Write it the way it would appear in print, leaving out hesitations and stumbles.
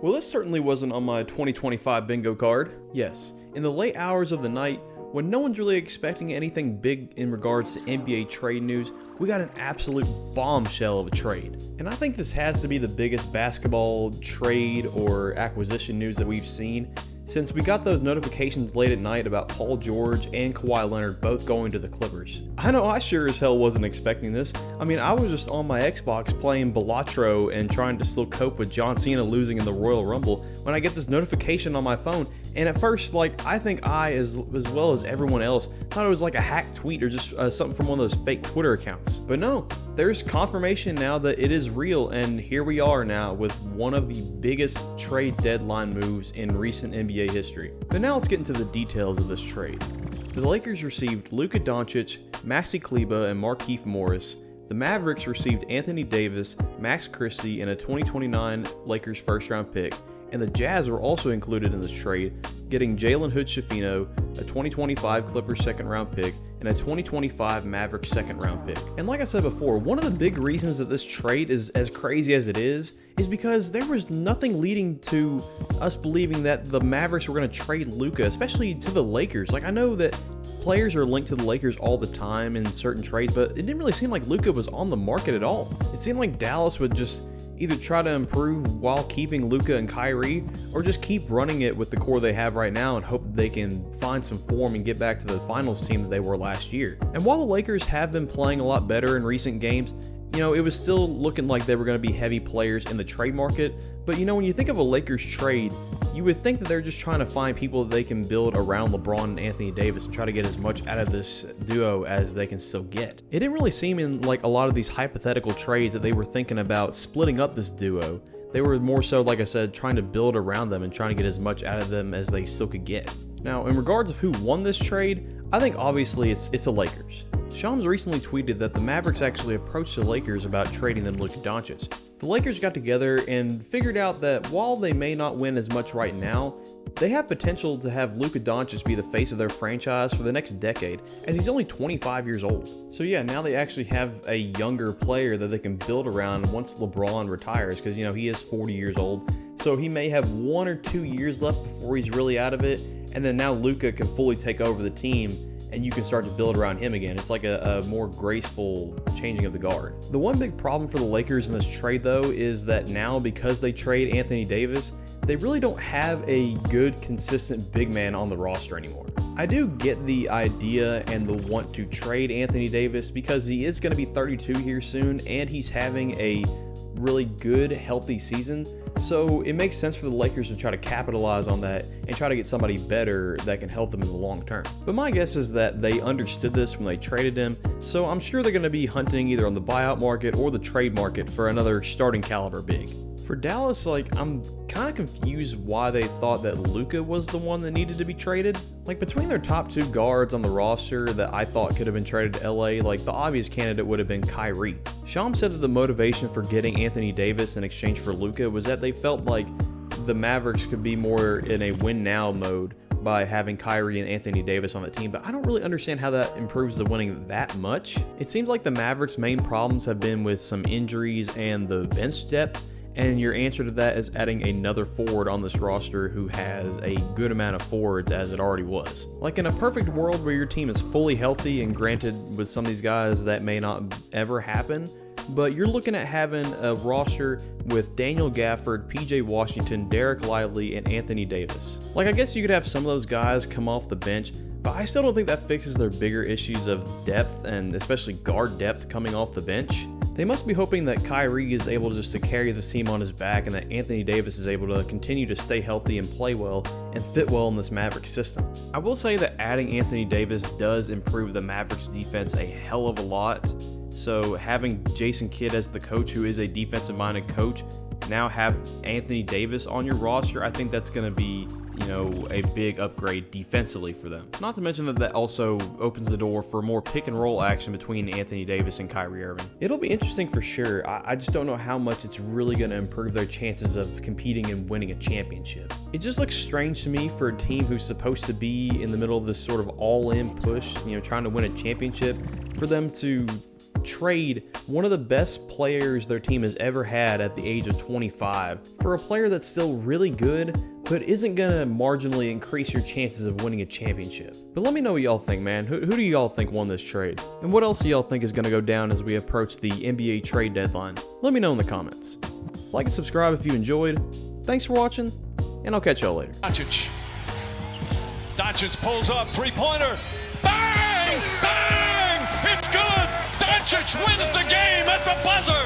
Well, this certainly wasn't on my 2025 bingo card. Yes, in the late hours of the night, when no one's really expecting anything big in regards to NBA trade news, we got an absolute bombshell of a trade. And I think this has to be the biggest basketball trade or acquisition news that we've seen, since we got those notifications late at night about Paul George and Kawhi Leonard both going to the Clippers. I know I sure as hell wasn't expecting this. I mean, I was just on my Xbox playing Balatro and trying to still cope with John Cena losing in the Royal Rumble when I get this notification on my phone. And at first, I think I, as well as everyone else, thought it was like a hacked tweet or just something from one of those fake Twitter accounts. But no, there's confirmation now that it is real, and here we are now with one of the biggest trade deadline moves in recent NBA history. But now let's get into the details of this trade. The Lakers received Luka Doncic, Maxi Kleber, and Markieff Morris. The Mavericks received Anthony Davis, Max Christie, and a 2029 Lakers first-round pick. And the Jazz were also included in this trade, getting Jalen Hood-Schifino, a 2025 Clippers second-round pick, and a 2025 Mavericks second-round pick. And like I said before, one of the big reasons that this trade is as crazy as it is because there was nothing leading to us believing that the Mavericks were going to trade Luka, especially to the Lakers. I know that players are linked to the Lakers all the time in certain trades, but it didn't really seem like Luka was on the market at all. It seemed like Dallas would just either try to improve while keeping Luka and Kyrie, or just keep running it with the core they have right now and hope they can find some form and get back to the finals team that they were last year. And while the Lakers have been playing a lot better in recent games, it was still looking like they were going to be heavy players in the trade market. But when you think of a Lakers trade, you would think that they're just trying to find people that they can build around LeBron and Anthony Davis and try to get as much out of this duo as they can still get. It didn't really seem in like a lot of these hypothetical trades that they were thinking about splitting up this duo. They were more so, like I said, trying to build around them and trying to get as much out of them as they still could get. Now, in regards of who won this trade, I think obviously it's the Lakers. Shams recently tweeted that the Mavericks actually approached the Lakers about trading them Luka Doncic. The Lakers got together and figured out that while they may not win as much right now, they have potential to have Luka Doncic be the face of their franchise for the next decade, as he's only 25 years old. So yeah, now they actually have a younger player that they can build around once LeBron retires, because he is 40 years old. So he may have 1 or 2 years left before he's really out of it, and then now Luka can fully take over the team and you can start to build around him again. It's like a more graceful changing of the guard. The one big problem for the Lakers in this trade, though, is that now, because they trade Anthony Davis, they really don't have a good, consistent big man on the roster anymore. I do get the idea and the want to trade Anthony Davis because he is going to be 32 here soon, and he's having a really good, healthy season. So it makes sense for the Lakers to try to capitalize on that and try to get somebody better that can help them in the long term. But my guess is that they understood this when they traded him, so I'm sure they're going to be hunting either on the buyout market or the trade market for another starting caliber big. For Dallas, I'm kind of confused why they thought that Luka was the one that needed to be traded. Between their top two guards on the roster that I thought could have been traded to LA, the obvious candidate would have been Kyrie. Shams said that the motivation for getting Anthony Davis in exchange for Luka was that they felt like the Mavericks could be more in a win now mode by having Kyrie and Anthony Davis on the team, but I don't really understand how that improves the winning that much. It seems like the Mavericks' main problems have been with some injuries and the bench depth, and your answer to that is adding another forward on this roster who has a good amount of forwards as it already was. In a perfect world where your team is fully healthy, and granted with some of these guys that may not ever happen, but you're looking at having a roster with Daniel Gafford, PJ Washington, Derek Lively, and Anthony Davis. I guess you could have some of those guys come off the bench, but I still don't think that fixes their bigger issues of depth, and especially guard depth coming off the bench. They must be hoping that Kyrie is able just to carry this team on his back, and that Anthony Davis is able to continue to stay healthy and play well and fit well in this Mavericks system. I will say that adding Anthony Davis does improve the Mavericks defense a hell of a lot. So having Jason Kidd as the coach, who is a defensive-minded coach, now have Anthony Davis on your roster, I think that's going to be, a big upgrade defensively for them. Not to mention that also opens the door for more pick and roll action between Anthony Davis and Kyrie Irving. It'll be interesting for sure. I just don't know how much it's really going to improve their chances of competing and winning a championship. It just looks strange to me for a team who's supposed to be in the middle of this sort of all-in push, trying to win a championship, for them to trade one of the best players their team has ever had at the age of 25 for a player that's still really good, but isn't going to marginally increase your chances of winning a championship. But let me know what y'all think, man. Who do y'all think won this trade? And what else do y'all think is going to go down as we approach the NBA trade deadline? Let me know in the comments. Like and subscribe if you enjoyed. Thanks for watching, and I'll catch y'all later. Doncic pulls up, three-pointer. Bang! Bang! It's good! Doncic wins the game at the buzzer!